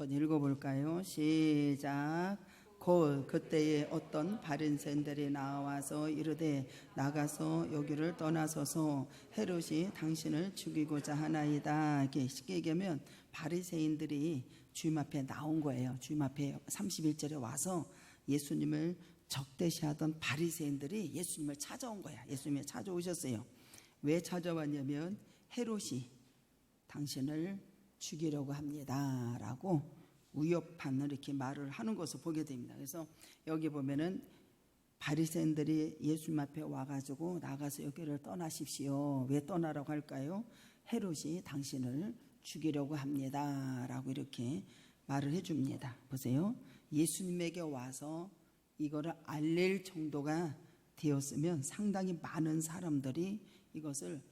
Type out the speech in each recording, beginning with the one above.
한번 읽어볼까요? 시작. 곧 그때에 어떤 바리새인들이 나와서 이르되 나가서 여기를 떠나소서 헤롯이 당신을 죽이고자 하나이다. 이렇게 쉽게 얘기하면 바리새인들이 주님 앞에 나온 거예요. 주님 앞에 31절에 와서 예수님을 적대시하던 바리새인들이 예수님을 찾아온 거야. 예수님이 찾아오셨어요. 왜 찾아왔냐면 헤롯이 당신을 죽이려고 합니다 라고 위협하는 이렇게 말을 하는 것을 보게 됩니다. 그래서 여기 보면은 바리새인들이 예수님 앞에 와가지고 나가서 여기를 떠나십시오. 왜 떠나라고 할까요? 헤롯이 당신을 죽이려고 합니다 라고 이렇게 말을 해줍니다. 보세요. 예수님에게 와서 이거를 알릴 정도가 되었으면 상당히 많은 사람들이 이것을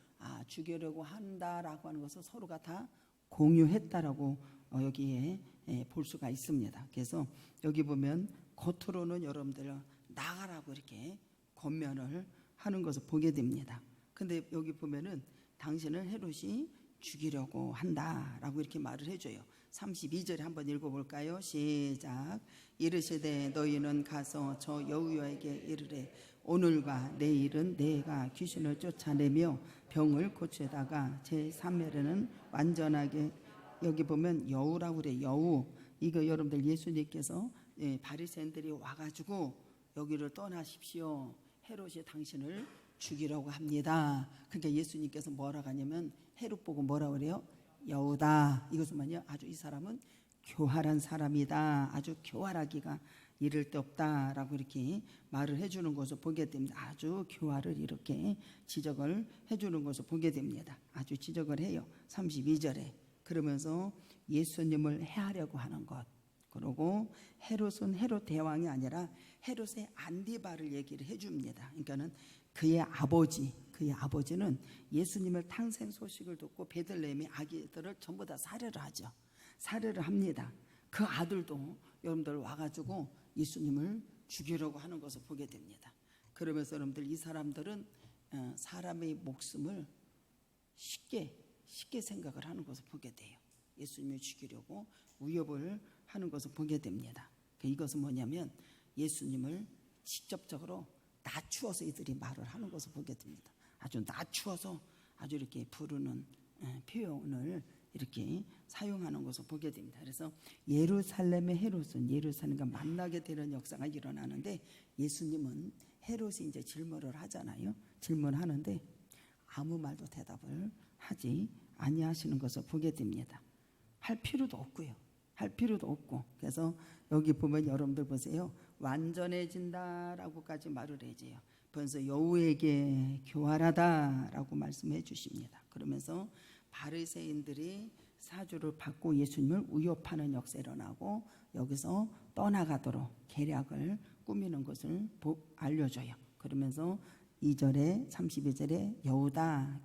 죽이려고 한다라고 하는 것을 서로가 다 공유했다라고 여기에 볼 수가 있습니다. 그래서 여기 보면 겉으로는 여러분들 나가라고 이렇게 권면을 하는 것을 보게 됩니다. 근데 여기 보면은 당신을 헤롯이 죽이려고 한다라고 이렇게 말을 해줘요. 32절에 한번 읽어볼까요? 시작. 이르시되 너희는 가서 저 여우야에게 이르래 오늘과 내일은 내가 귀신을 쫓아내며 병을 고치다가 제3회에는 완전하게. 여기 보면 여우라고 그래. 여우. 이거 여러분들 예수님께서 바리새인들이 와가지고 여기를 떠나십시오. 헤롯이 당신을 죽이려고 합니다. 그러니까 예수님께서 뭐라고 하냐면 헤롯 보고 뭐라고 그래요? 여우다. 이것은 뭐냐? 아주 이 사람은 교활한 사람이다. 아주 교활하기가 이를 데 없다라고 이렇게 말을 해주는 것을 보게 됩니다. 아주 교활을 이렇게 지적을 해주는 것을 보게 됩니다. 아주 지적을 해요. 32절에. 그러면서 예수님을 해하려고 하는 것. 그리고 헤롯은 헤롯 대왕이 아니라 헤롯의 안디바를 얘기를 해줍니다. 그러니까는 그의 아버지는 예수님을 탄생 소식을 듣고 베들레헴의 아기들을 전부 다 살해를 하죠. 살해를 합니다. 그 아들도 여러분들 와가지고 예수님을 죽이려고 하는 것을 보게 됩니다. 그러면서 여러분들 이 사람들은 사람의 목숨을 쉽게 생각을 하는 것을 보게 돼요. 예수님을 죽이려고 위협을 하는 것을 보게 됩니다. 이것은 뭐냐면 예수님을 직접적으로 낮추어서 이들이 말을 하는 것을 보게 됩니다. 아주 낮추어서 아주 이렇게 부르는 표현을 이렇게 사용하는 것을 보게 됩니다. 그래서 예루살렘의 헤롯은 예루살렘과 만나게 되는 역사가 일어나는데 예수님은 헤롯이 이제 질문을 하잖아요. 질문하는데 아무 말도 대답을 하지 아니하시는 것을 보게 됩니다. 할 필요도 없고요. 할 필요도 없고. 그래서 여기 보면 여러분들 보세요. 완전해진다라고까지 말을 해줘요. 그래서 여우에게 교활하다라고 말씀해 주십니다. 그러면서 바리새인들이 사주를 받고 예수님을 위협하는 역사가 일어나고 여기서 떠나가도록 계략을 꾸미는 것을 알려줘요. 그러면서 2절에 32절에 여우다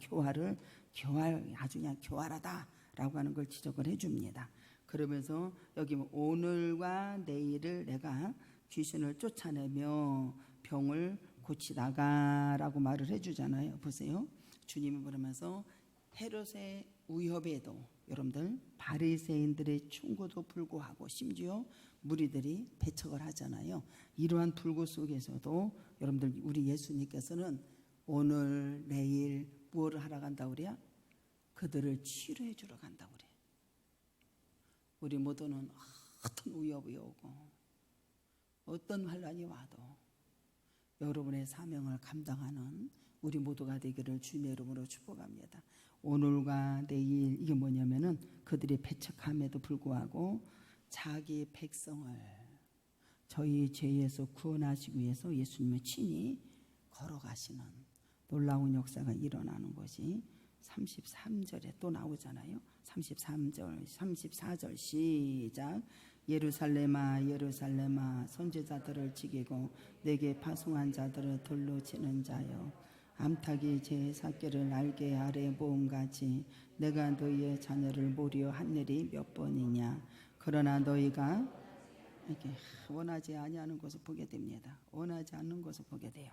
아주 그냥 교활하다라고 하는 걸 지적을 해줍니다. 그러면서 여기 오늘과 내일을 내가 귀신을 쫓아내며 병을 고치다가라고 말을 해주잖아요. 보세요. 주님이 그러면서 헤롯의 위협에도 여러분들 바리새인들의 충고도 불구하고 심지어 무리들이 배척을 하잖아요. 이러한 불구 속에서도 여러분들 우리 예수님께서는 오늘 내일 무엇을 하러 간다고 그래요? 그들을 치료해 주러 간다고 그래요. 우리 모두는 어떤 위협이 오고 어떤 환란이 와도 여러분의 사명을 감당하는 우리 모두가 되기를 주님의 이름으로 축복합니다. 오늘과 내일 이게 뭐냐면은 그들이 배척함에도 불구하고 자기 백성을 저희 죄에서 구원하시기 위해서 예수님을 친히 걸어가시는 놀라운 역사가 일어나는 것이 33절에 또 나오잖아요. 33절, 34절 시작. 예루살렘아 예루살렘아 선지자들을 죽이고 내게 파송한 자들을 돌로 치는 자여 암탉이 제 새끼를 날개 아래 모음같이 내가 너희의 자녀를 모리어 한 일이 몇 번이냐. 그러나 너희가 이렇게 원하지 아니하는 것을 보게 됩니다. 원하지 않는 것을 보게 돼요.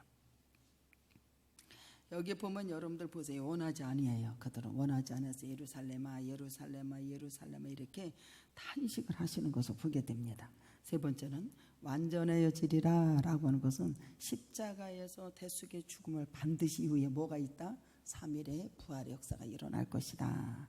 여기 보면 여러분들 보세요. 원하지 아니에요. 그들은 원하지 않아서 예루살렘아 예루살렘아 예루살렘아 이렇게 탄식을 하시는 것을 보게 됩니다. 세 번째는 완전해지리라 라고 하는 것은 십자가에서 대속의 죽음을 반드시 이후에 뭐가 있다? 3일의 부활의 역사가 일어날 것이다.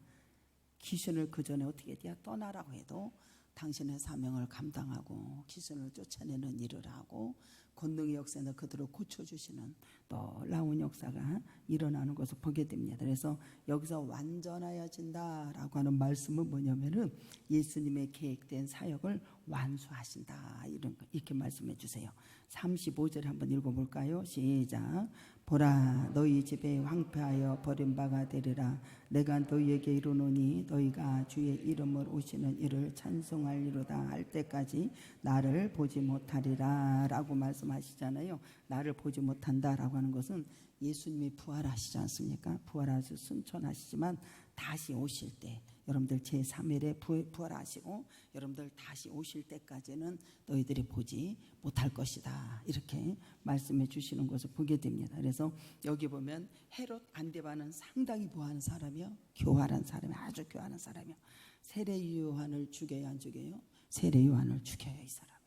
귀신을 그 전에 어떻게 돼야 떠나라고 해도 당신의 사명을 감당하고 귀신을 쫓아내는 일을 하고 권능의 역사에서 그들을 고쳐주시는 놀라운 역사가 일어나는 것을 보게 됩니다. 그래서 여기서 완전하여진다라고 하는 말씀은 뭐냐면은 예수님의 계획된 사역을 완수하신다 이렇게 말씀해 주세요. 35절 한번 읽어볼까요? 시작. 보라 너희 집에 황폐하여 버림바가 되리라. 내가 너희에게 이르노니 너희가 주의 이름을 오시는 이를 찬송하리로다 할 때까지 나를 보지 못하리라 라고 말씀하시잖아요. 나를 보지 못한다라고 하는 것은 예수님이 부활하시지 않습니까? 부활하셔서 승천하시지만 다시 오실 때 여러분들 제3일에 부활하시고 여러분들 다시 오실 때까지는 너희들이 보지 못할 것이다 이렇게 말씀해 주시는 것을 보게 됩니다. 그래서 여기 보면 헤롯 안디바는 상당히 뭐하는 사람이요? 교활한 사람이 아주 교활한 사람이요. 세례 요한을 죽여요 안 죽여요? 세례 요한을 죽여요. 이 사람이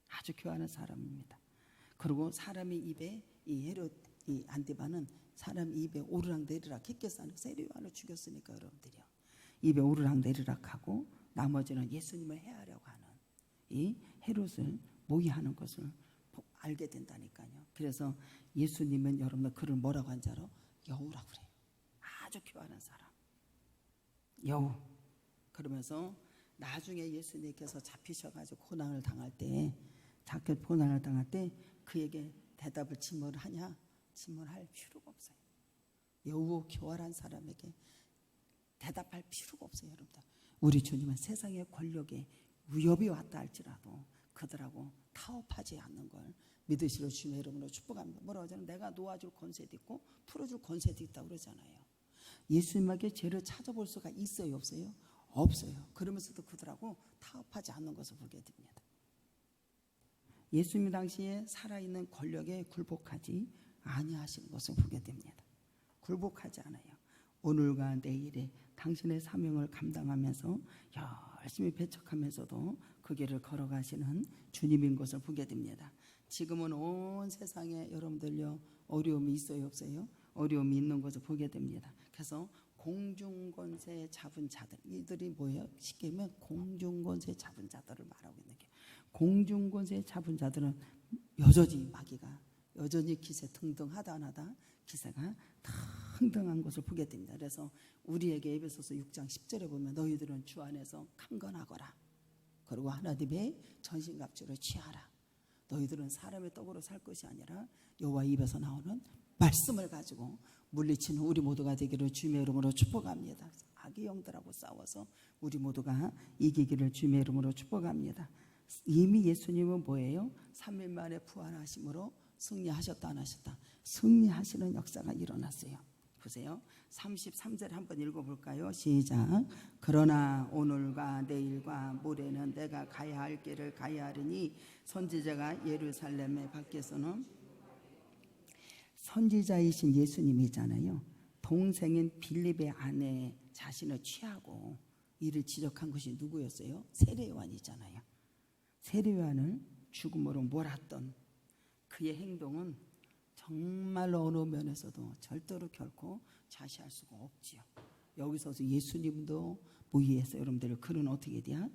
아주 교활한 사람입니다. 그리고 사람의 입에 이 헤롯 이 안디바는 사람 입에 오르락 내리락 했겠어. 세례 요한을 죽였으니까 여러분들이요. 입에 오르락 내리락 하고 나머지는 예수님을 해하려고 하는 이 헤롯을 모의하는 것을 알게 된다니까요. 그래서 예수님은 여러분들 그를 뭐라고 한 자로? 여우라고 그래요. 아주 교활한 사람 여우. 그러면서 나중에 예수님께서 잡히셔가지고 고난을 당할 때 그에게 대답을 질문하냐? 질문할 필요가 없어요. 여우 교활한 사람에게 대답할 필요가 없어요. 여러분들 우리 주님은 세상의 권력에 위협이 왔다 할지라도 그들하고 타협하지 않는 걸 믿으시러 주님의 이름으로 축복합니다. 뭐라고 하잖아요? 내가 놓아줄 권세도 있고 풀어줄 권세도 있다고 그러잖아요. 예수님에게 죄를 찾아볼 수가 있어요 없어요? 없어요. 그러면서도 그들하고 타협하지 않는 것을 보게 됩니다. 예수님 당시에 살아있는 권력에 굴복하지 아니하시는 것을 보게 됩니다. 굴복하지 않아요. 오늘과 내일에 당신의 사명을 감당하면서 열심히 배척하면서도 그 길을 걸어가시는 주님인 것을 보게 됩니다. 지금은 온 세상에 여러분들요 어려움이 있어요 없어요? 어려움이 있는 것을 보게 됩니다. 그래서 공중권세 잡은 자들 이들이 뭐예요? 쉽게 하면 공중권세 잡은 자들을 말하고 있는 게 공중권세 잡은 자들은 여전히 마귀가 여전히 기세 등등하다 안 하다 기세가 등등한 것을 보게 됩니다. 그래서 우리에게 에베소서 6장 10절에 보면 너희들은 주 안에서 강건하거라. 그리고 하나님의 전신갑주를 취하라. 너희들은 사람의 떡으로 살 것이 아니라 여호와 입에서 나오는 말씀을 가지고 물리치는 우리 모두가 되기를 주님의 이름으로 축복합니다. 악의 영들하고 싸워서 우리 모두가 이기기를 주님의 이름으로 축복합니다. 이미 예수님은 뭐예요? 3일 만에 부활하심으로 승리하셨다 안 하셨다? 승리하시는 역사가 일어났어요. 보세요. 33절 한번 읽어볼까요? 시작. 그러나 오늘과 내일과 모레는 내가 가야 할 길을 가야 하리니 선지자가 예루살렘에 밖에서는 선지자이신 예수님이잖아요. 동생인 빌립의 아내 자신을 취하고 이를 지적한 것이 누구였어요? 세례 요한이잖아요. 세례 요한을 죽음으로 몰았던 그의 행동은 정말로 어느 면에서도 절대로 결코 자시할 수가 없지요. 여기서 예수님도 모의해서 여러분들을 그는 어떻게 돼야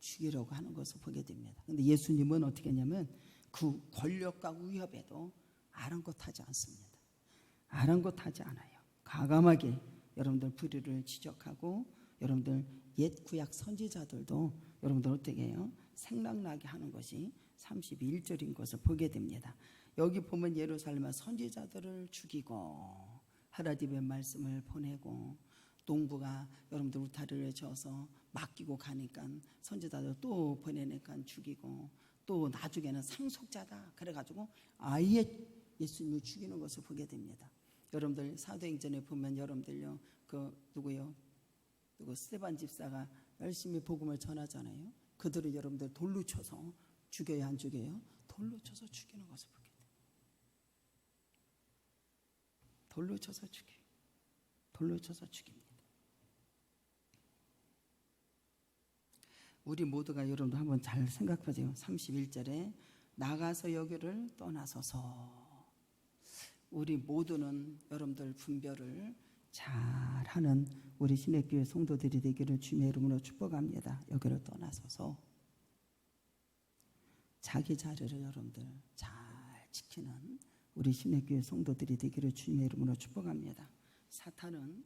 죽이려고 하는 것을 보게 됩니다. 그런데 예수님은 어떻게 했냐면 그 권력과 위협에도 아랑곳하지 않습니다. 아랑곳하지 않아요. 과감하게 여러분들 불의를 지적하고 여러분들 옛 구약 선지자들도 여러분들 어떻게 해요? 생각나게 하는 것이 31절인 것을 보게 됩니다. 여기 보면 예루살렘에 선지자들을 죽이고 하나님의 말씀을 보내고 농부가 여러분들 울타리를 져서 맡기고 가니까 선지자들 또 보내니까 죽이고 또 나중에는 상속자다 그래가지고 아예 예수님을 죽이는 것을 보게 됩니다. 여러분들 사도행전에 보면 여러분들요 그 누구 스데반 집사가 열심히 복음을 전하잖아요. 그들은 여러분들 돌로 쳐서 죽여요 안 죽여요? 돌로 쳐서 죽이는 것을 보게 돼요. 돌로 쳐서 죽여요. 돌로 쳐서 죽입니다. 우리 모두가 여러분도 한번 잘 생각하세요. 31절에 나가서 여기를 떠나서서. 우리 모두는 여러분들 분별을 잘하는 우리 신약교회 성도들이 되기를 주님의 이름으로 축복합니다. 여기를 떠나서서 자기 자리를 여러분들 잘 지키는 우리 신약교회 성도들이 되기를 주님의 이름으로 축복합니다. 사탄은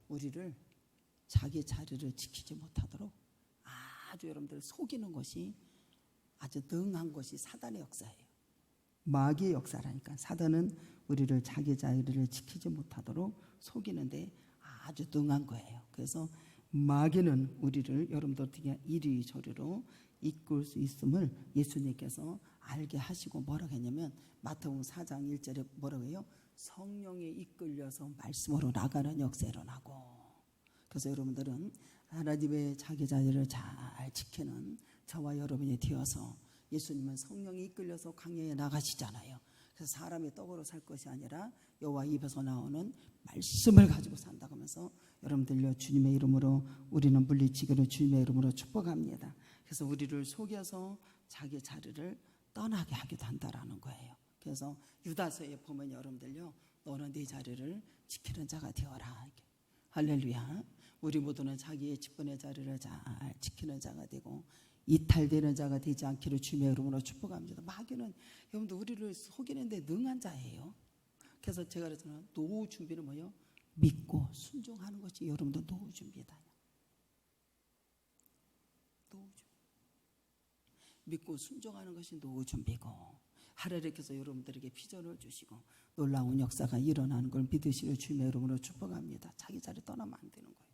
우리를 자기 자리를 지키지 못하도록 아주 여러분들 속이는 것이 아주 능한 것이 사단의 역사예요. 마귀의 역사라니까. 사단은 우리를 자기 자리를 지키지 못하도록 속이는데 아주 능한 거예요. 그래서 마귀는 우리를 여러분들 어떻게 이리저리로 이끌 수 있음을 예수님께서 알게 하시고 뭐라고 했냐면 마태복음 4장 1절에 뭐라고 해요? 성령에 이끌려서 말씀으로 나가는 역사 일어나고. 그래서 여러분들은 하나님의 자기 자리를 잘 지키는 저와 여러분이 되어서 예수님은 성령이 이끌려서 광야에 나가시잖아요. 그래서 사람의 떡으로 살 것이 아니라 여호와 입에서 나오는 말씀을 가지고 산다고 하면서 여러분들요 주님의 이름으로 우리는 물리치기를 주님의 이름으로 축복합니다. 그래서 우리를 속여서 자기 자리를 떠나게 하기도 한다라는 거예요. 그래서 유다서에 보면 여러분들요 너는 네 자리를 지키는 자가 되어라. 할렐루야. 우리 모두는 자기의 직분의 자리를 잘 지키는 자가 되고 이탈되는 자가 되지 않기를 주님의 이름으로 축복합니다. 마귀는 여러분들 우리를 속이는데 능한 자예요. 그래서 제가 그랬잖아요. 노후 준비는 뭐예요? 믿고 순종하는 것이 여러분들 노후 준비다. 노후 준비. 믿고 순종하는 것이 노후 준비고 하나님께서 여러분들에게 비전을 주시고 놀라운 역사가 일어나는 걸 믿으시는 주님의 이름으로 축복합니다. 자기 자리 떠나면 안 되는 거예요.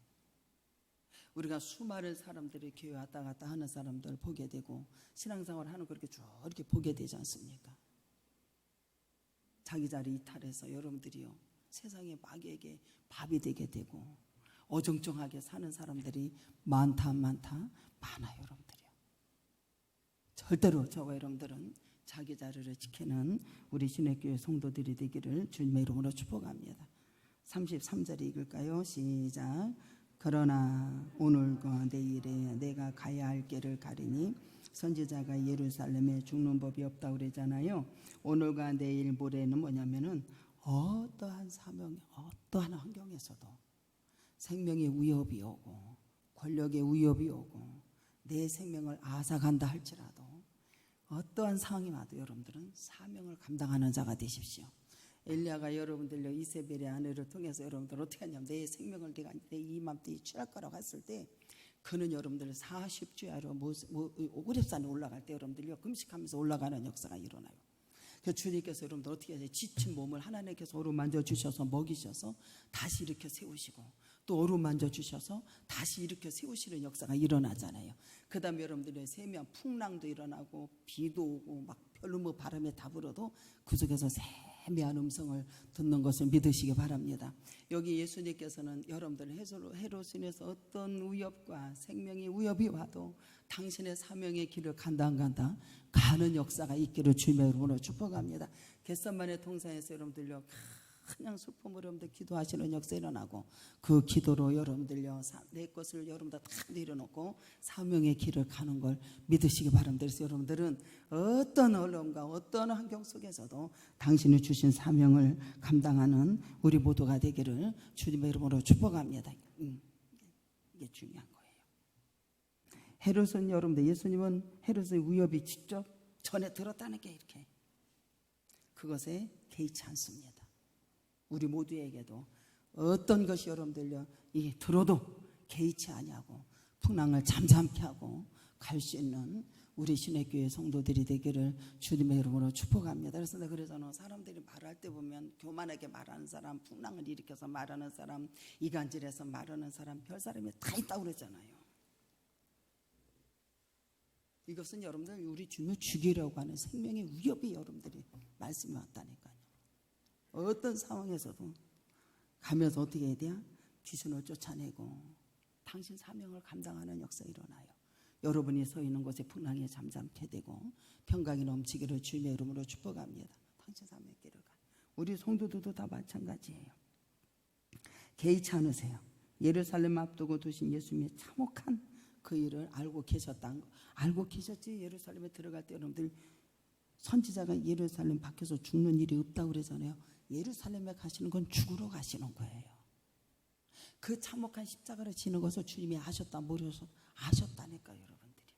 우리가 수많은 사람들이 교회 왔다 갔다 하는 사람들 보게 되고 신앙생활 하는 거 이렇게 쭉 이렇게 보게 되지 않습니까? 자기 자리 이탈해서 여러분들이요 세상의 마귀에게 밥이 되게 되고 어정쩡하게 사는 사람들이 많아 여러분들이요. 절대로 저와 여러분들은 자기 자리를 지키는 우리 신약교회 성도들이 되기를 주님의 이름으로 축복합니다. 33절 읽을까요? 시작. 그러나 오늘과 내일에 내가 가야 할 길을 가리니 선지자가 예루살렘에 죽는 법이 없다고 그러잖아요. 오늘과 내일 모레는 뭐냐면은 어떠한 사명, 어떠한 환경에서도 생명의 위협이 오고 권력의 위협이 오고 내 생명을 앗아간다 할지라도 어떠한 상황이 와도 여러분들은 사명을 감당하는 자가 되십시오. 엘리야가 여러분들요 이세벨의 아내를 통해서 여러분들 어떻게 하냐면 내 생명을 내가 내 이맘때 취할 거라고 했을 때 그는 여러분들 40주야로 오그랩산에 올라갈 때 여러분들요 금식하면서 올라가는 역사가 일어나요. 그래서 주님께서 여러분들 어떻게 하세요? 지친 몸을 하나님께서 어루만져 주셔서 먹이셔서 다시 이렇게 세우시고 또 어루만져 주셔서 다시 이렇게 세우시는 역사가 일어나잖아요. 그 다음에 여러분들의 세면 풍랑도 일어나고 비도 오고 막 별로 바람에 다 불어도 그 속에서 세미한 음성을 듣는 것을 믿으시기 바랍니다. 여기 예수님께서는 여러분들 헤롯인에서 어떤 위협과 생명의 위협이 와도 당신의 사명의 길을 간다 안 간다 가는 역사가 있기를 주님의 이름으로 축복합니다. 겟세마네 동산에서 여러분들요 그냥 슬픔으로 여러분들 기도하시는 역사 일어나고 그 기도로 여러분들요 내 것을 여러분들 다 내려놓고 사명의 길을 가는 걸 믿으시기 바랍니다. 그래서 여러분들은 어떤 어려움과 어떤 환경 속에서도 당신이 주신 사명을 감당하는 우리 모두가 되기를 주님의 이름으로 축복합니다. 이게 중요한 거예요. 헤롯은 여러분들 예수님은 헤롯의 위협이 직접 전에 들었다는 게 이렇게 그것에 개의치 않습니다. 우리 모두에게도 어떤 것이 여러분들요 이게 들어도 개의치 아니하고 풍랑을 잠잠케 하고 갈 수 있는 우리 신약교회 성도들이 되기를 주님의 이름으로 축복합니다. 그래서 내가 그러잖아. 사람들이 말할 때 보면 교만하게 말하는 사람, 풍랑을 일으켜서 말하는 사람, 이간질해서 말하는 사람, 별 사람이 다 있다고 그러잖아요. 이것은 여러분들 우리 주님을 죽이려고 하는 생명의 위협이 여러분들이 말씀이 왔다니까요. 어떤 상황에서도 가면서 어떻게 해야 돼요? 귀신을 쫓아내고 당신 사명을 감당하는 역사 일어나요. 여러분이 서 있는 곳에 풍랑이 잠잠케 되고 평강이 넘치기를 주님의 이름으로 축복합니다. 당신 사명의 길을 가. 우리 성도들도 다 마찬가지예요. 개의치 않으세요. 예루살렘 앞두고 두신 예수님의 참혹한 그 일을 알고 계셨다는 거. 알고 계셨지. 예루살렘에 들어갈 때 여러분들 선지자가 예루살렘 밖에서 죽는 일이 없다고 그러잖아요. 예루살렘에 가시는 건 죽으러 가시는 거예요. 그 참혹한 십자가를 지는 것을 주님이 아셨다 모르셔서 아셨다니까요. 여러분들이.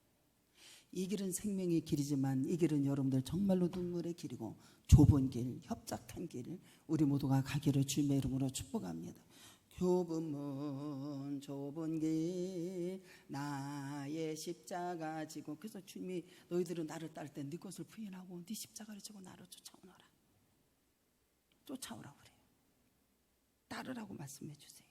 이 길은 생명의 길이지만 이 길은 여러분들 정말로 눈물의 길이고 좁은 길, 협착한 길 우리 모두가 가기를 주님의 이름으로 축복합니다. 좁은 길 나의 십자가 지고. 그래서 주님이 너희들은 나를 따를 때 네 것을 부인하고 네 십자가를 지고 나를 쫓아오너라. 쫓아오라고 그래요. 따르라고 말씀해 주세요.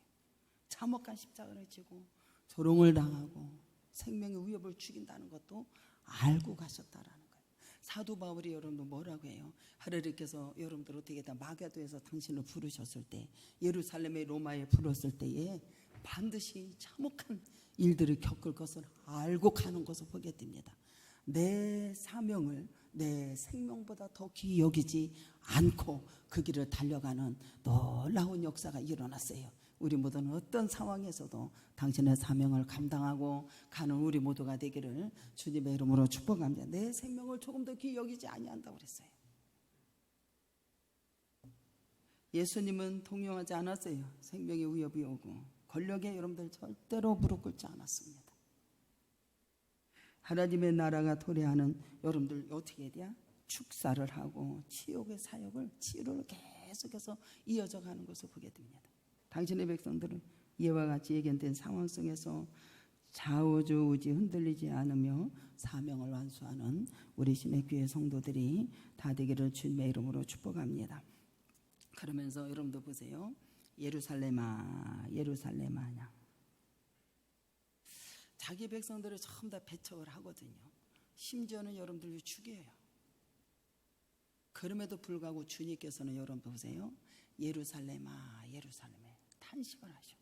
참혹한 십자가를 지고 조롱을 당하고 생명의 위협을 죽인다는 것도 알고 가셨다라는 거예요. 사도 바울이 여러분들 뭐라고 해요? 하나님께서 여러분들 어떻게 다 마가도에서 당신을 부르셨을 때, 예루살렘의 로마에 불렀을 때에 반드시 참혹한 일들을 겪을 것을 알고 가는 것을 보게 됩니다. 내 사명을 내 생명보다 더 귀히 여기지 않고 그 길을 달려가는 놀라운 역사가 일어났어요. 우리 모두는 어떤 상황에서도 당신의 사명을 감당하고 가는 우리 모두가 되기를 주님의 이름으로 축복합니다. 내 생명을 조금 더 귀히 여기지 아니한다고 그랬어요. 예수님은 동요하지 않았어요. 생명의 위협이 오고 권력에 여러분들 절대로 무릎 꿇지 않았습니다. 하나님의 나라가 도래하는 여러분들 어떻게 해야 돼요? 축사를 하고 치욕의 사역을 치료를 계속해서 이어져 가는 것을 보게 됩니다. 당신의 백성들은 이와 같이 예견된 상황 속에서 좌우지우지 흔들리지 않으며 사명을 완수하는 우리 신의 교회 성도들이 다 되기를 주님의 이름으로 축복합니다. 그러면서 여러분도 보세요. 예루살렘아 예루살렘아냐. 자기 백성들을 전부 다 배척을 하거든요. 심지어는 여러분들을 죽여요. 그럼에도 불구하고 주님께서는 여러분 보세요. 예루살렘아 예루살렘에 탄식을 하셔.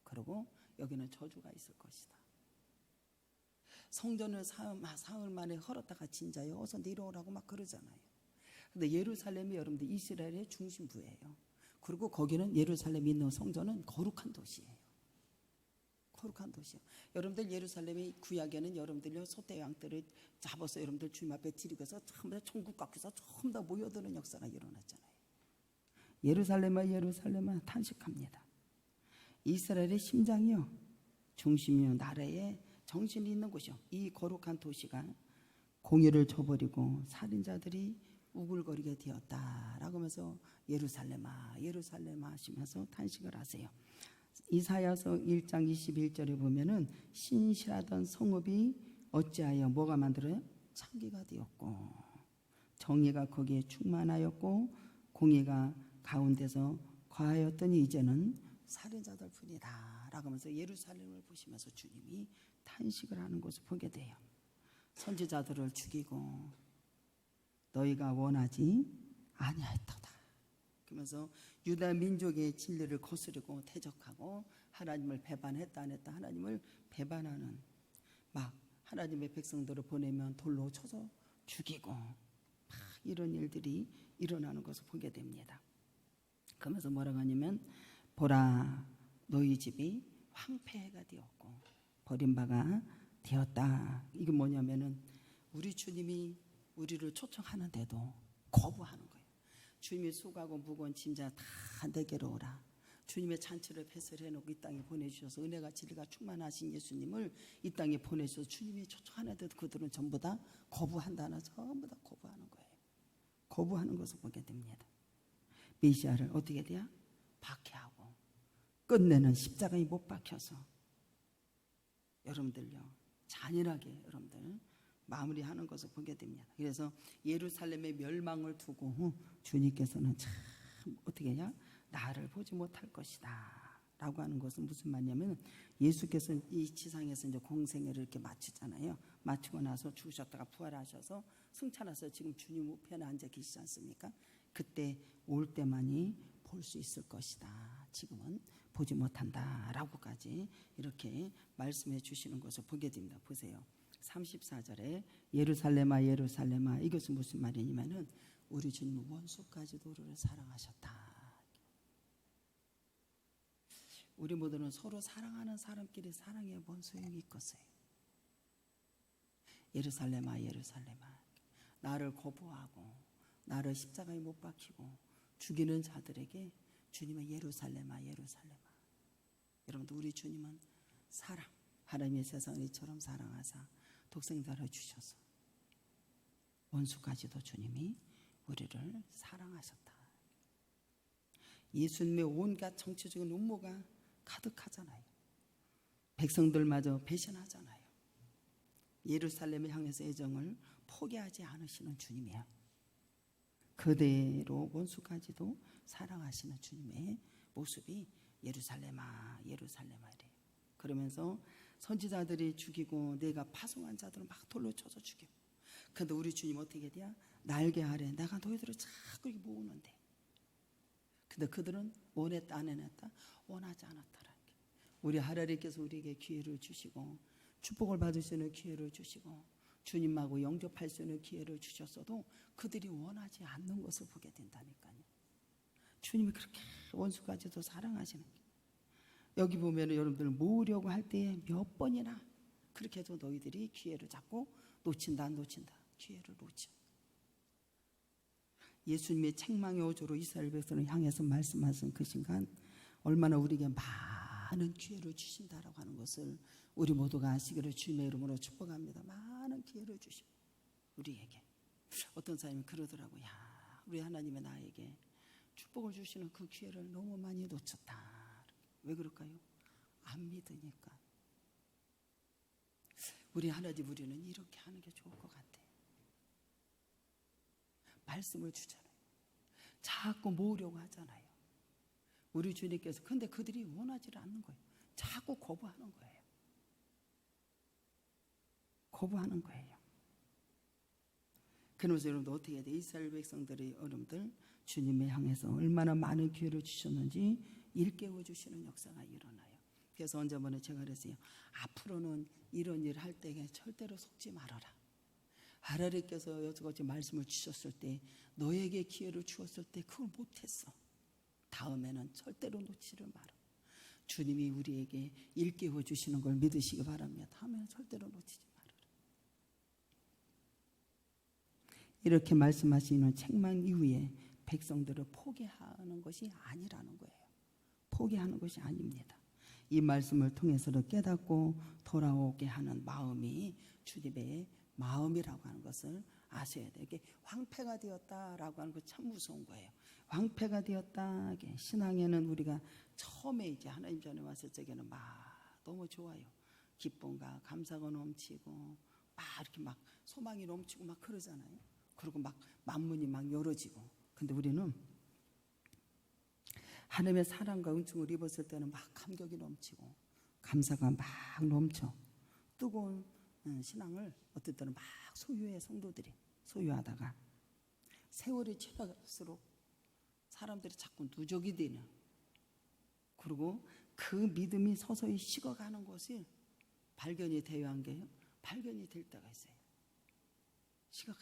그리고 여기는 저주가 있을 것이다. 성전을 사흘 만에 헐었다가 진짜요. 어서 내려오라고 막 그러잖아요. 근데 예루살렘이 여러분들 이스라엘의 중심부예요. 그리고 거기는 예루살렘에 있는 성전은 거룩한 도시예요. 거룩한 도시요. 여러분들 예루살렘의 구약에는 여러분들요 소떼 양떼를 잡아서 여러분들 주님 앞에 드리고서 전부 다 천국 깎여서 전부 다 모여드는 역사가 일어났잖아요. 예루살렘아 예루살렘아 탄식합니다. 이스라엘의 심장이요 중심이요 나라의 정신이 있는 곳이요. 이 거룩한 도시가 공의를 저버리고 살인자들이 우글거리게 되었다라고 하면서 예루살렘아 예루살렘아 하시면서 탄식을 하세요. 이사야서 1장 21절에 보면은 신실하던 성읍이 어찌하여 뭐가 만들어요? 창기가 되었고 정의가 거기에 충만하였고 공의가 가운데서 거하였더니 이제는 살인자들 뿐이다 라고 하면서 예루살렘을 보시면서 주님이 탄식을 하는 것을 보게 돼요. 선지자들을 죽이고 너희가 원하지 아니하였도다. 그러면서 유다 민족의 진리를 거스르고 대적하고 하나님을 배반했다 안 했다 하나님을 배반하는 막 하나님의 백성들을 보내면 돌로 쳐서 죽이고 막 이런 일들이 일어나는 것을 보게 됩니다. 그러면서 뭐라고 하냐면 보라 너희 집이 황폐가 되었고 버림바가 되었다. 이게 뭐냐면은 우리 주님이 우리를 초청하는데도 거부하는 거예요. 주님이 수고하고 무거운 짐자 다 내게로 오라. 주님의 잔치를 배설해놓고 이 땅에 보내주셔서 은혜가 진리가 충만하신 예수님을 이 땅에 보내주셔서 주님이 초청하는데도 그들은 전부 다 거부한다나 전부 다 거부하는 거예요. 거부하는 것을 보게 됩니다. 메시아를 어떻게 돼요? 박해하고 끝내는 십자가에 못 박혀서 여러분들요 잔인하게 여러분들 마무리하는 것을 보게 됩니다. 그래서 예루살렘의 멸망을 두고 주님께서는 참 어떻게 해야 나를 보지 못할 것이다 라고 하는 것은 무슨 말이냐면 예수께서 이 지상에서 이제 공생애를 이렇게 마치잖아요. 마치고 나서 죽으셨다가 부활하셔서 승천하셔서 지금 주님 우편에 앉아 계시지 않습니까? 그때 올 때만이 볼 수 있을 것이다. 지금은 보지 못한다 라고까지 이렇게 말씀해 주시는 것을 보게 됩니다. 보세요. 34절에 예루살렘아 예루살렘아 이것은 무슨 말이냐면은 우리 주님은 원수까지도 우리를 사랑하셨다. 우리 모두는 서로 사랑하는 사람끼리 사랑에 뭔 소용이 있겠어요? 예루살렘아 예루살렘아, 나를 거부하고 나를 십자가에 못 박히고 죽이는 자들에게 주님은 예루살렘아 예루살렘아. 여러분들, 우리 주님은 사랑, 하나님의 세상을 이처럼 사랑하사 독생자를 주셔서 원수까지도 주님이 우리를 사랑하셨다. 예수님의 온갖 정치적인 음모가 가득하잖아요. 백성들마저 배신하잖아요. 예루살렘을 향해서 애정을 포기하지 않으시는 주님이야. 그대로 원수까지도 사랑하시는 주님의 모습이 예루살렘아 예루살렘아 이래요. 그러면서 선지자들이 죽이고 내가 파송한 자들을 막 돌로 쳐서 죽여. 근데 우리 주님 어떻게 돼야? 날개 아래 내가 너희들을 자꾸 모으는데, 근데 그들은 원했다 안 해냈다? 원하지 않았다라는 게. 우리 하나님께서 우리에게 기회를 주시고 축복을 받을 수 있는 기회를 주시고 주님하고 영접할 수 있는 기회를 주셨어도 그들이 원하지 않는 것을 보게 된다니까요. 주님이 그렇게 원수까지도 사랑하시는 게. 여기 보면 여러분들 모으려고 할 때 몇 번이나 그렇게 해도 너희들이 기회를 잡고 놓친다 기회를 놓쳐. 예수님의 책망의 어조로 이스라엘 백성을 향해서 말씀하신 그 순간 얼마나 우리에게 많은 기회를 주신다라고 하는 것을 우리 모두가 아시기를 주님의 이름으로 축복합니다. 많은 기회를 주시고 우리에게. 어떤 사람이 그러더라고요. 야, 우리 하나님의 나에게 축복을 주시는 그 기회를 너무 많이 놓쳤다. 왜 그럴까요? 안 믿으니까. 우리 하나님, 우리는 이렇게 하는 게 좋을 것 같아. 말씀을 주잖아요. 자꾸 모으려고 하잖아요. 우리 주님께서. 근데 그들이 원하지를 않는 거예요. 자꾸 거부하는 거예요. 거부하는 거예요. 그러면서 여러분들 어떻게 해야 돼? 이스라엘 백성들이 여러분들 주님을 향해서 얼마나 많은 기회를 주셨는지 일깨워 주시는 역사가 일어나요. 그래서 언제번에 제가 그랬어요. 앞으로는 이런 일 할 때에 절대로 속지 말아라. 하나님께서 여태까지 말씀을 주셨을 때, 너에게 기회를 주었을 때 그걸 못했어. 다음에는 절대로 놓지를 마라. 주님이 우리에게 일깨워 주시는 걸 믿으시기 바랍니다. 다음에는 절대로 놓치지 말아라. 이렇게 말씀하시는 책망 이후에 백성들을 포기하는 것이 아니라는 거예요. 포기하는 것이 아닙니다. 이 말씀을 통해서도 깨닫고 돌아오게 하는 마음이 주님의 마음이라고 하는 것을 아셔야 돼요. 이게 황폐가 되었다라고 하는 거 참 무서운 거예요. 황폐가 되었다. 신앙에는 우리가 처음에 이제 하나님 전에 왔을 적에는 막 너무 좋아요. 기쁨과 감사가 넘치고 막 이렇게 막 소망이 넘치고 막 그러잖아요. 그리고 막 만문이 막 열어지고. 근데 우리는 하나님의 사랑과 은총을 입었을 때는 막 감격이 넘치고 감사가 막 넘쳐. 뜨거운 신앙을 어떨 때는 막 소유해. 성도들이 소유하다가 세월이 지날수록 사람들이 자꾸 누적이 되는, 그리고 그 믿음이 서서히 식어가는 것이 발견이 되어야 한 게요. 발견이 될 때가 있어요. 식어가.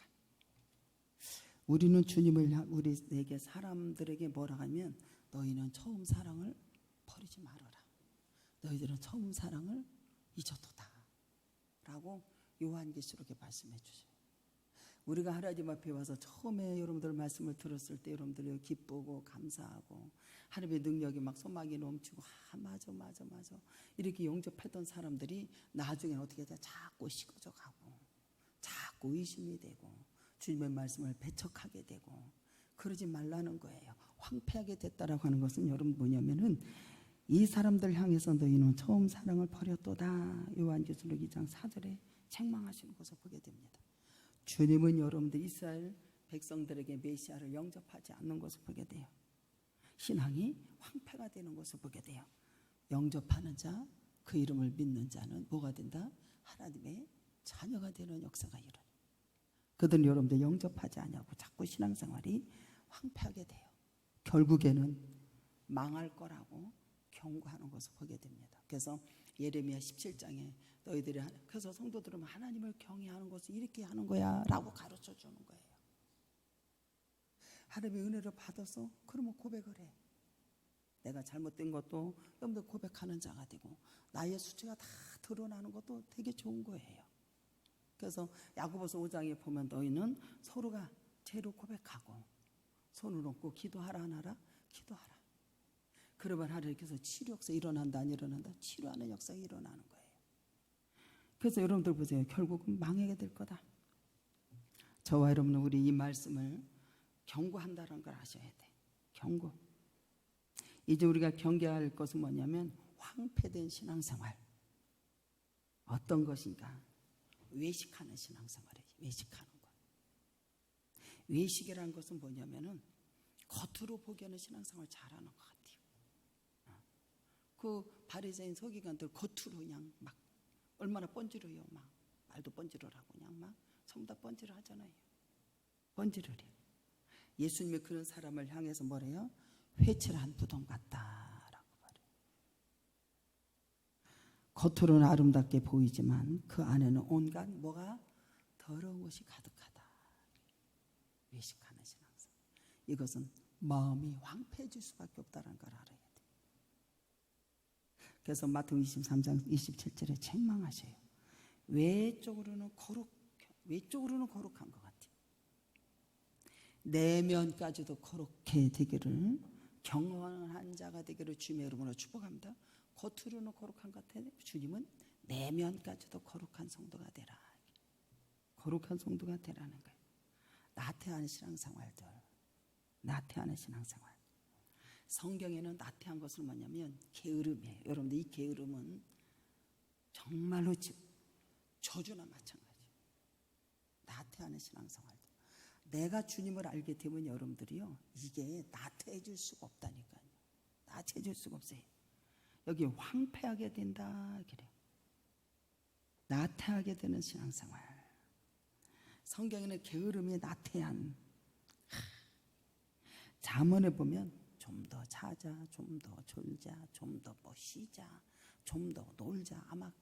우리는 주님을 우리에게 사람들에게 뭐라 하면 너희는 처음 사랑을 버리지 말아라. 너희들은 처음 사랑을 잊었도다. 라고 요한계시록에 말씀해 주셔요. 우리가 하나님 앞에 와서 처음에 여러분들 말씀을 들었을 때 여러분들이 기쁘고 감사하고 하나님의 능력이 막 소망이 넘치고 맞아 이렇게 영접했던 사람들이 나중에 어떻게 돼? 자꾸 식어져 가고 자꾸 의심이 되고 주님의 말씀을 배척하게 되고 그러지 말라는 거예요. 황폐하게 됐다라고 하는 것은 여러분 뭐냐면은 이 사람들 향해서 너희는 처음 사랑을 버렸도다. 요한계시록 2장 4절에 책망하시는 것을 보게 됩니다. 주님은 여러분들 이스라엘 백성들에게 메시아를 영접하지 않는 것을 보게 돼요. 신앙이 황폐가 되는 것을 보게 돼요. 영접하는 자, 그 이름을 믿는 자는 뭐가 된다? 하나님의 자녀가 되는 역사가 일어나요. 그들은 여러분들 영접하지 않냐고 자꾸 신앙생활이 황폐하게 돼요. 결국에는 망할 거라고 경고하는 것을 보게 됩니다. 그래서 예레미야 17장에 너희들이, 그래서 성도들은 하나님을 경외하는 것을 이렇게 하는 거야 라고 가르쳐 주는 거예요. 하나님의 은혜를 받아서 그러면 고백을 해. 내가 잘못된 것도 여러분들 고백하는 자가 되고 나의 수치가 다 드러나는 것도 되게 좋은 거예요. 그래서 야고보서 5장에 보면 너희는 서로가 죄로 고백하고 손을 얹고 기도하라 하나라 기도하라. 그러면 하나님께서 치료 역사 일어난다 안 일어난다? 치료하는 역사가 일어나는 거예요. 그래서 여러분들 보세요. 결국은 망하게 될 거다. 저와 여러분은 우리 이 말씀을 경고한다는 걸 아셔야 돼. 경고. 이제 우리가 경계할 것은 뭐냐면 황폐된 신앙생활. 어떤 것인가? 외식하는 신앙생활이에요. 외식하는 것. 외식이라는 것은 뭐냐면은 겉으로 보기에는 신앙생활 잘하는 것 같아요. 그 바리새인 서기관들 겉으로 그냥 막 얼마나 뻔질어요. 막 말도 뻔질을 하고 그냥 막 전부 다 뻔질을 하잖아요. 뻔질을 해. 예수님이 그런 사람을 향해서 뭐래요? 회칠한 두동 같다라고 말해요. 겉으로는 아름답게 보이지만 그 안에는 온갖 뭐가 더러운 것이 가득하다. 외식하는 신앙생. 이것은 마음이 황폐해질 수밖에 없다는 걸 알아야 돼. 그래서 마태복음 23장 27절에 책망하셔요. 외적으로는 거룩한 것 같아요. 내면까지도 거룩해 되기를 경건한 자가 되기를 주님의 이름으로 축복합니다. 겉으로는 거룩한 것 같아요. 주님은 내면까지도 거룩한 성도가 되라. 거룩한 성도가 되라는 거예요. 나태한 신앙생활들. 나태하는 신앙생활. 성경에는 나태한 것을 뭐냐면 게으름이에요. 여러분들 이 게으름은 정말로 저주나 마찬가지예요. 나태하는 신앙생활. 내가 주님을 알게 되면 여러분들이요 이게 나태해질 수가 없다니까요. 나태해질 수가 없어요. 여기 황폐하게 된다 그래요. 나태하게 되는 신앙생활. 성경에는 게으름이 나태한. 잠언에 보면 좀 더 자자, 좀 더 졸자, 좀 더 뭐 쉬자, 좀 더 놀자. 아마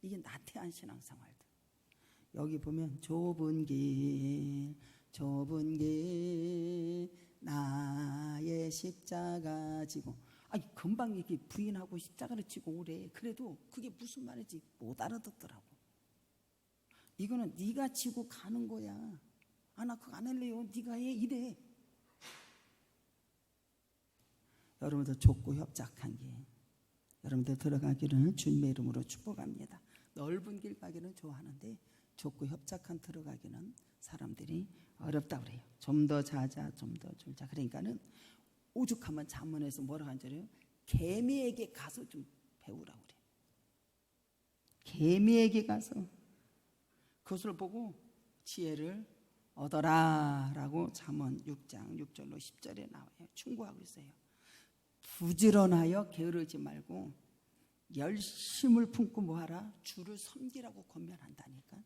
이게 나태한 신앙생활들. 여기 보면 좁은 길 나의 십자가 지고. 아니 금방 이게 부인하고 십자가를 지고 오래. 그래도 그게 무슨 말인지 못 알아듣더라고. 이거는 네가 지고 가는 거야. 아 나 그거 안 할래요. 네가 해 이래. 여러분들 좁고 협착한 길 여러분들 들어가기를 주님의 이름으로 축복합니다. 넓은 길 가기는 좋아하는데 좁고 협착한 들어가기는 사람들이 어렵다 그래요. 좀 더 자자, 좀 더 졸자. 그러니까는 오죽하면 잠언에서 뭐라고 한 줄이에요? 개미에게 가서 좀 배우라고 그래요. 개미에게 가서 그것을 보고 지혜를 얻어라라고 잠언 6장 6절로 10절에 나와요. 충고하고 있어요. 부지런하여 게으르지 말고 열심을 품고 뭐하라? 주를 섬기라고 권면한다니까.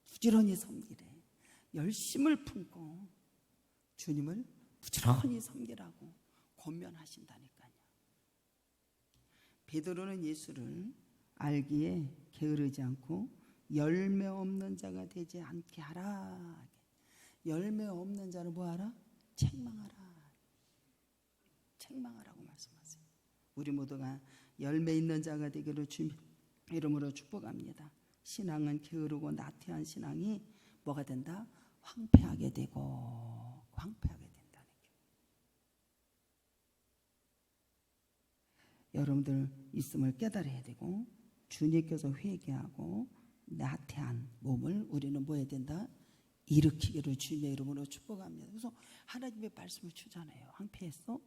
부지런히 섬기래. 열심을 품고 주님을 부지런히 섬기라고 권면하신다니까요. 베드로는 예수를 알기에 게으르지 않고 열매 없는 자가 되지 않게 하라. 열매 없는 자를 뭐하라? 책망하라. 책망하라고 말씀하세요. 우리 모두가 열매 있는 자가 되기를 주님 이름으로 축복합니다. 신앙은 게으르고 나태한 신앙이 뭐가 된다? 황폐하게 되고 황폐하게 된다는 게. 여러분들 있음을 깨달아야 되고 주님께서 회개하고 나태한 몸을 우리는 뭐 해야 된다? 일으키기를 주님의 이름으로 축복합니다. 그래서 하나님의 말씀을 주잖아요. 황폐했어?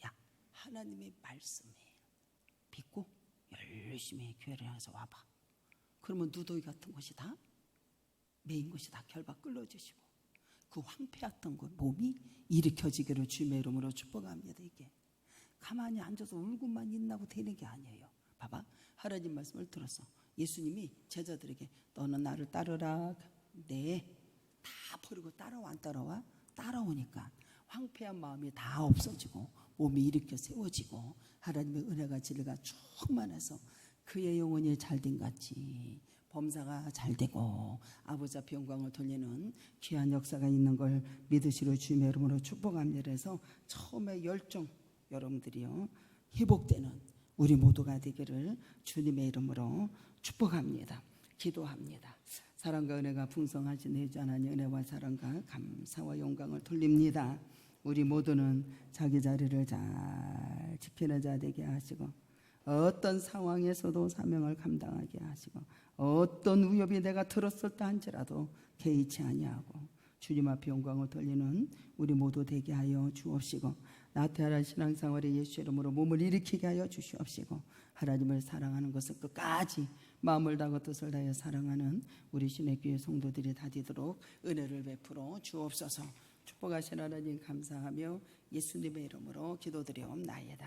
야, 하나님의 말씀에 믿고 열심히 교회를 향해서 와봐. 그러면 누더기 같은 것이 다 메인 것이 다 결박 끌어주시고 그 황폐했던 것 몸이 일으켜지기를 주님의 이름으로 축복합니다. 이게 가만히 앉아서 울고만 있나고 되는 게 아니에요. 봐봐, 하나님 말씀을 들었어. 예수님이 제자들에게 너는 나를 따르라. 네, 다 버리고 따라와. 안 따라와? 따라오니까 황폐한 마음이 다 없어지고 몸이 일으켜 세워지고 하나님의 은혜가 진리가 충만해서 그의 영혼이 잘된 같이 범사가 잘 되고 아버지 앞에 영광을 돌리는 귀한 역사가 있는 걸 믿으시로 주님의 이름으로 축복합니다. 그래서 처음에 열정 여러분들이요 회복되는 우리 모두가 되기를 주님의 이름으로 축복합니다. 기도합니다. 사랑과 은혜가 풍성하신 내주 하나님 은혜와 사랑과 감사와 영광을 돌립니다. 우리 모두는 자기 자리를 잘 지키는 자 되게 하시고 어떤 상황에서도 사명을 감당하게 하시고 어떤 위협이 내가 들었을 때 한지라도 개의치 아니하고 주님 앞에 영광을 돌리는 우리 모두 되게 하여 주옵시고 나태하는 신앙생활에 예수 이름으로 몸을 일으키게 하여 주시옵시고 하나님을 사랑하는 것을 끝까지 마음을 다하고 뜻을 다하여 사랑하는 우리 신의 교회 성도들이 다 되도록 은혜를 베풀어 주옵소서. 축복하신 하나님 감사하며 예수님의 이름으로 기도드리옵나이다.